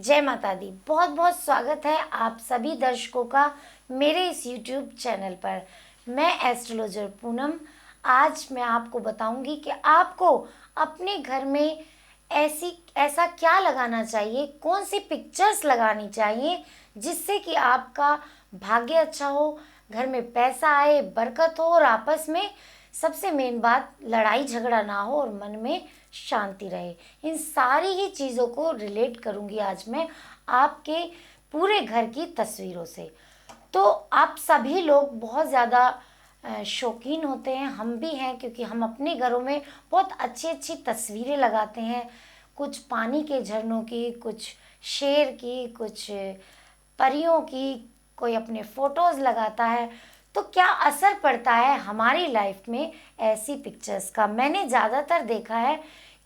जय माता दी। बहुत बहुत स्वागत है आप सभी दर्शकों का मेरे इस YouTube चैनल पर। मैं एस्ट्रोलॉजर पूनम। आज मैं आपको बताऊंगी कि आपको अपने घर में ऐसा क्या लगाना चाहिए, कौन सी पिक्चर्स लगानी चाहिए जिससे कि आपका भाग्य अच्छा हो, घर में पैसा आए, बरकत हो और आपस में सबसे मेन बात लड़ाई झगड़ा ना हो और मन में शांति रहे। इन सारी ही चीज़ों को रिलेट करूंगी आज मैं आपके पूरे घर की तस्वीरों से। तो आप सभी लोग बहुत ज़्यादा शौकीन होते हैं, हम भी हैं, क्योंकि हम अपने घरों में बहुत अच्छी अच्छी तस्वीरें लगाते हैं। कुछ पानी के झरनों की, कुछ शेर की, कुछ परियों की, कोई अपने फ़ोटोज़ लगाता है। तो क्या असर पड़ता है हमारी लाइफ में ऐसी पिक्चर्स का? मैंने ज़्यादातर देखा है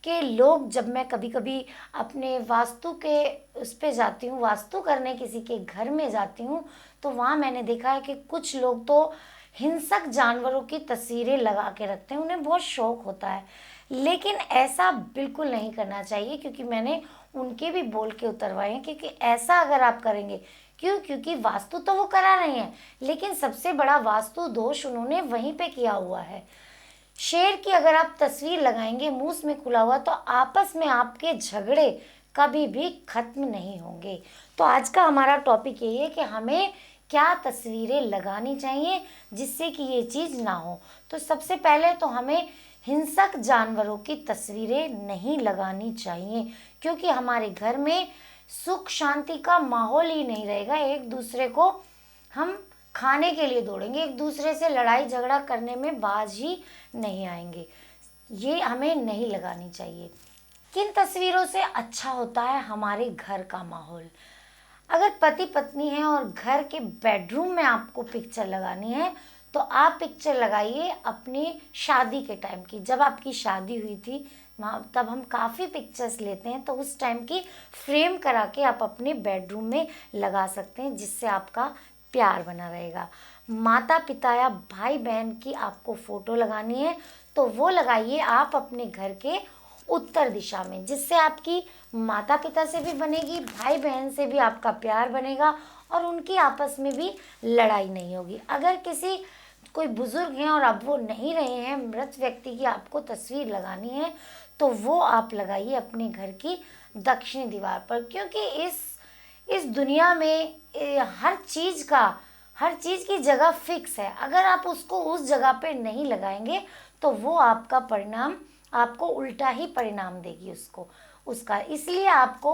कि लोग, जब मैं कभी कभी अपने वास्तु के उस पे जाती हूँ, वास्तु करने किसी के घर में जाती हूँ, तो वहाँ मैंने देखा है कि कुछ लोग तो हिंसक जानवरों की तस्वीरें लगा के रखते हैं, उन्हें बहुत शौक होता है। लेकिन ऐसा बिल्कुल नहीं करना चाहिए, क्योंकि मैंने उनके भी बोल के उतरवाए हैं। क्योंकि ऐसा अगर आप करेंगे, क्योंकि वास्तु तो वो करा रहे हैं, लेकिन सबसे बड़ा वास्तु दोष उन्होंने वहीं पे किया हुआ है। शेर की अगर आप तस्वीर लगाएंगे मूस में खुला हुआ, तो आपस में आपके झगड़े कभी भी खत्म नहीं होंगे। तो आज का हमारा टॉपिक यही है कि हमें क्या तस्वीरें लगानी चाहिए जिससे कि ये चीज़ ना हो। तो सबसे पहले तो हमें हिंसक जानवरों की तस्वीरें नहीं लगानी चाहिए, क्योंकि हमारे घर में सुख शांति का माहौल ही नहीं रहेगा। एक दूसरे को हम खाने के लिए दौड़ेंगे, एक दूसरे से लड़ाई झगड़ा करने में बाज ही नहीं आएंगे। ये हमें नहीं लगानी चाहिए। किन तस्वीरों से अच्छा होता है हमारे घर का माहौल? अगर पति पत्नी है और घर के बेडरूम में आपको पिक्चर लगानी है, तो आप पिक्चर लगाइए अपनी शादी के टाइम की। जब आपकी शादी हुई थी तब हम काफ़ी पिक्चर्स लेते हैं, तो उस टाइम की फ्रेम करा के आप अपने बेडरूम में लगा सकते हैं, जिससे आपका प्यार बना रहेगा। माता पिता या भाई बहन की आपको फ़ोटो लगानी है, तो वो लगाइए आप अपने घर के उत्तर दिशा में, जिससे आपकी माता पिता से भी बनेगी, भाई बहन से भी आपका प्यार बनेगा और उनकी आपस में भी लड़ाई नहीं होगी। अगर कोई बुजुर्ग हैं और अब वो नहीं रहे हैं, मृत व्यक्ति की आपको तस्वीर लगानी है, तो वो आप लगाइए अपने घर की दक्षिणी दीवार पर। क्योंकि इस दुनिया में हर चीज़ की जगह फिक्स है। अगर आप उसको उस जगह पे नहीं लगाएंगे, तो वो आपका परिणाम, आपको उल्टा ही परिणाम देगी उसका। इसलिए आपको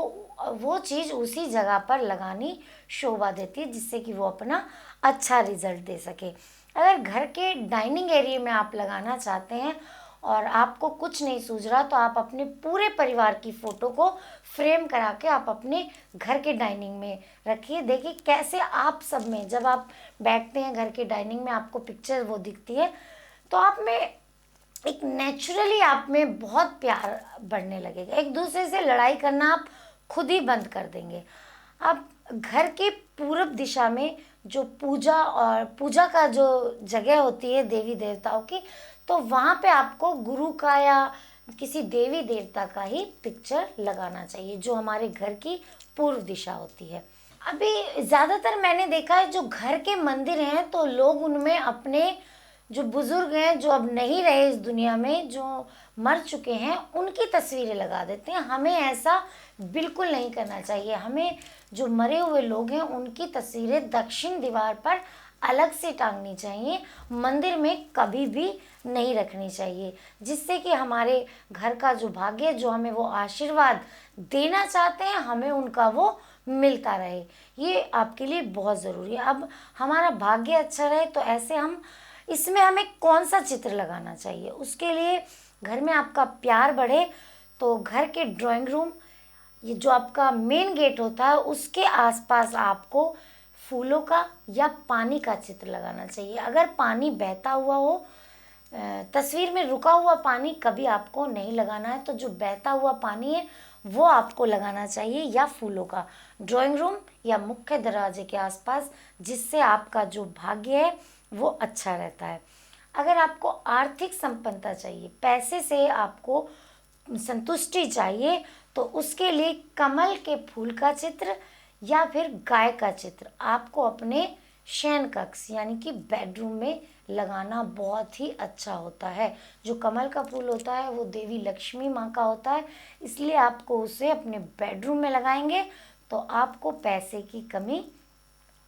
वो चीज़ उसी जगह पर लगानी शोभा देती है, जिससे कि वो अपना अच्छा रिजल्ट दे सके। अगर घर के डाइनिंग एरिया में आप लगाना चाहते हैं और आपको कुछ नहीं सूझ रहा, तो आप अपने पूरे परिवार की फ़ोटो को फ्रेम करा के आप अपने घर के डाइनिंग में रखिए। देखिए कैसे आप सब में, जब आप बैठते हैं घर के डाइनिंग में, आपको पिक्चर वो दिखती है, तो आप में एक नेचुरली आप में बहुत प्यार बढ़ने लगेगा। एक दूसरे से लड़ाई करना आप खुद ही बंद कर देंगे। अब घर के पूरब दिशा में जो पूजा का जो जगह होती है देवी देवताओं की, तो वहाँ पे आपको गुरु का या किसी देवी देवता का ही पिक्चर लगाना चाहिए, जो हमारे घर की पूर्व दिशा होती है। अभी ज़्यादातर मैंने देखा है जो घर के मंदिर हैं, तो लोग उनमें अपने जो बुजुर्ग हैं, जो अब नहीं रहे इस दुनिया में, जो मर चुके हैं, उनकी तस्वीरें लगा देते हैं। हमें ऐसा बिल्कुल नहीं करना चाहिए। हमें जो मरे हुए लोग हैं उनकी तस्वीरें दक्षिण दीवार पर अलग से टांगनी चाहिए, मंदिर में कभी भी नहीं रखनी चाहिए, जिससे कि हमारे घर का जो भाग्य, जो हमें वो आशीर्वाद देना चाहते हैं, हमें उनका वो मिलता रहे। ये आपके लिए बहुत ज़रूरी है। अब हमारा भाग्य अच्छा रहे, तो ऐसे इसमें हमें कौन सा चित्र लगाना चाहिए? उसके लिए घर में आपका प्यार बढ़े, तो घर के ड्राइंग रूम, ये जो आपका मेन गेट होता है, उसके आसपास आपको फूलों का या पानी का चित्र लगाना चाहिए। अगर पानी बहता हुआ हो, तस्वीर में रुका हुआ पानी कभी आपको नहीं लगाना है, तो जो बहता हुआ पानी है वो आपको लगाना चाहिए, या फूलों का ड्राइंग रूम या मुख्य दरवाजे के आसपास, जिससे आपका जो भाग्य है वो अच्छा रहता है। अगर आपको आर्थिक संपन्नता चाहिए, पैसे से आपको संतुष्टि चाहिए, तो उसके लिए कमल के फूल का चित्र या फिर गाय का चित्र आपको अपने शयन कक्ष यानी कि बेडरूम में लगाना बहुत ही अच्छा होता है। जो कमल का फूल होता है वो देवी लक्ष्मी माँ का होता है, इसलिए आपको उसे अपने बेडरूम में लगाएंगे तो आपको पैसे की कमी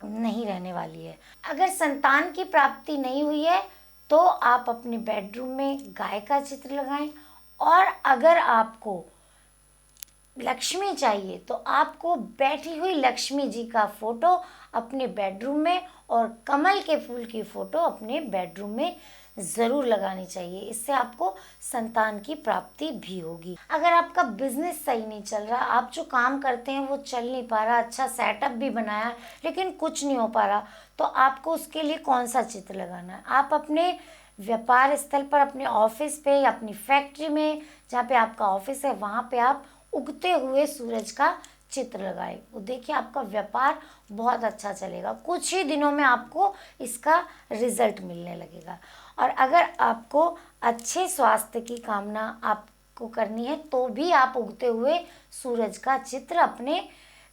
नहीं रहने वाली है। अगर संतान की प्राप्ति नहीं हुई है तो आप अपने बेडरूम में गाय का चित्र लगाएं, और अगर आपको लक्ष्मी चाहिए तो आपको बैठी हुई लक्ष्मी जी का फोटो अपने बेडरूम में और कमल के फूल की फोटो अपने बेडरूम में ज़रूर लगानी चाहिए। इससे आपको संतान की प्राप्ति भी होगी। अगर आपका बिजनेस सही नहीं चल रहा, आप जो काम करते हैं वो चल नहीं पा रहा, अच्छा सेटअप भी बनाया लेकिन कुछ नहीं हो पा रहा, तो आपको उसके लिए कौन सा चित्र लगाना है? आप अपने व्यापार स्थल पर, अपने ऑफिस पे या अपनी फैक्ट्री में जहाँ पे आपका ऑफिस है वहाँ पे आप उगते हुए सूरज का चित्र लगाए। वो देखिए आपका व्यापार बहुत अच्छा चलेगा, कुछ ही दिनों में आपको इसका रिजल्ट मिलने लगेगा। और अगर आपको अच्छे स्वास्थ्य की कामना आपको करनी है तो भी आप उगते हुए सूरज का चित्र अपने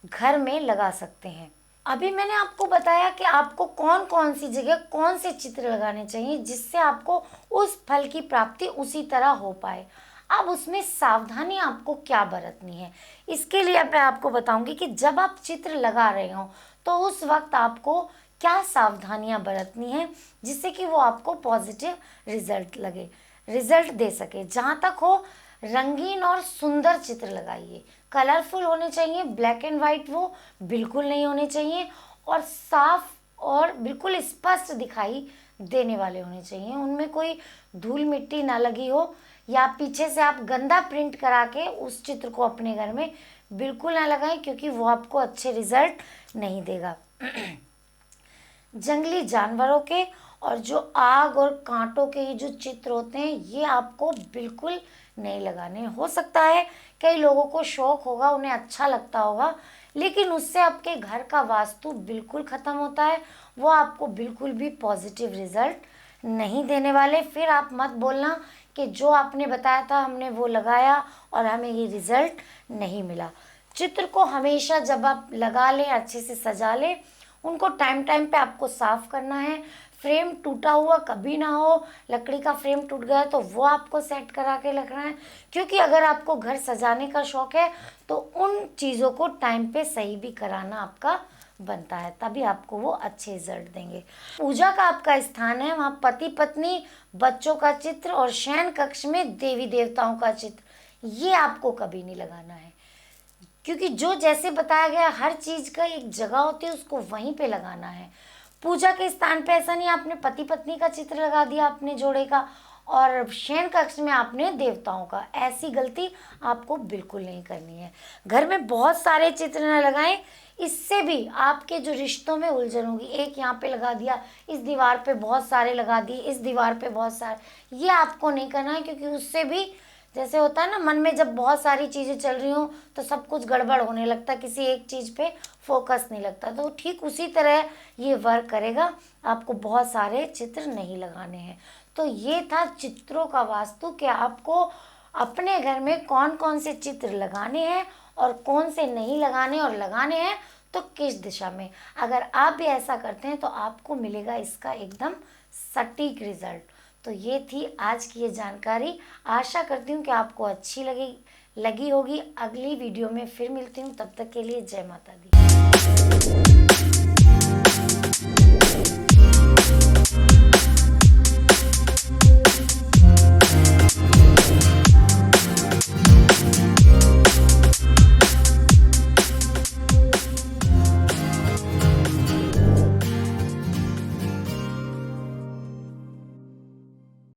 घर में लगा सकते हैं। अभी मैंने आपको बताया कि आपको कौन कौन सी जगह कौन से चित्र लगाने चाहिए जिससे आपको उस फल की प्राप्ति उसी तरह हो पाए। अब उसमें सावधानी आपको क्या बरतनी है, इसके लिए मैं आपको बताऊंगी कि जब आप चित्र लगा रहे हो तो उस वक्त आपको क्या सावधानियां बरतनी है जिससे कि वो आपको पॉजिटिव रिजल्ट दे सके। जहाँ तक हो रंगीन और सुंदर चित्र लगाइए, कलरफुल होने चाहिए, ब्लैक एंड वाइट वो बिल्कुल नहीं होने चाहिए, और साफ और बिल्कुल स्पष्ट दिखाई देने वाले होने चाहिए। उनमें कोई धूल मिट्टी ना लगी हो या पीछे से आप गंदा प्रिंट करा के उस चित्र को अपने घर में बिल्कुल ना लगाएं, क्योंकि वो आपको अच्छे रिजल्ट नहीं देगा। जंगली जानवरों के और जो आग और कांटों के ये जो चित्र होते हैं ये आपको बिल्कुल नहीं लगाने। हो सकता है कई लोगों को शौक होगा, उन्हें अच्छा लगता होगा, लेकिन उससे आपके घर का वास्तु बिल्कुल ख़त्म होता है, वो आपको बिल्कुल भी पॉजिटिव रिजल्ट नहीं देने वाले। फिर आप मत बोलना कि जो आपने बताया था हमने वो लगाया और हमें ये रिजल्ट नहीं मिला। चित्र को हमेशा जब आप लगा लें, अच्छे से सजा लें, उनको टाइम टाइम पे आपको साफ करना है। फ्रेम टूटा हुआ कभी ना हो, लकड़ी का फ्रेम टूट गया तो वो आपको सेट करा के रखना है, क्योंकि अगर आपको घर सजाने का शौक है तो उन चीज़ों को टाइम पे सही भी कराना आपका बनता है, तभी आपको वो अच्छे रिजल्ट देंगे। पूजा का आपका स्थान है, वहाँ पति पत्नी, बच्चों का चित्र और शयन कक्ष में देवी देवताओं का चित्र, ये आपको कभी नहीं लगाना है, क्योंकि जो जैसे बताया गया हर चीज़ का एक जगह होती है, उसको वहीं पे लगाना है। पूजा के स्थान पे ऐसा नहीं आपने पति पत्नी का चित्र लगा दिया अपने जोड़े का और शयन कक्ष में आपने देवताओं का, ऐसी गलती आपको बिल्कुल नहीं करनी है। घर में बहुत सारे चित्र न लगाएं, इससे भी आपके जो रिश्तों में उलझन होगी। एक यहाँ पे लगा दिया, इस दीवार पे बहुत सारे लगा दिए, इस दीवार पे बहुत सारे, ये आपको नहीं करना है, क्योंकि उससे भी जैसे होता है ना, मन में जब बहुत सारी चीज़ें चल रही हों तो सब कुछ गड़बड़ होने लगता है, किसी एक चीज़ पे फोकस नहीं लगता। तो ठीक उसी तरह ये वर्क करेगा, आपको बहुत सारे चित्र नहीं लगाने हैं। तो ये था चित्रों का वास्तु, कि आपको अपने घर में कौन कौन से चित्र लगाने हैं और कौन से नहीं लगाने, और लगाने हैं तो किस दिशा में। अगर आप भी ऐसा करते हैं तो आपको मिलेगा इसका एकदम सटीक रिजल्ट। तो ये थी आज की ये जानकारी, आशा करती हूँ कि आपको अच्छी लगी होगी। अगली वीडियो में फिर मिलती हूँ, तब तक के लिए जय माता दी।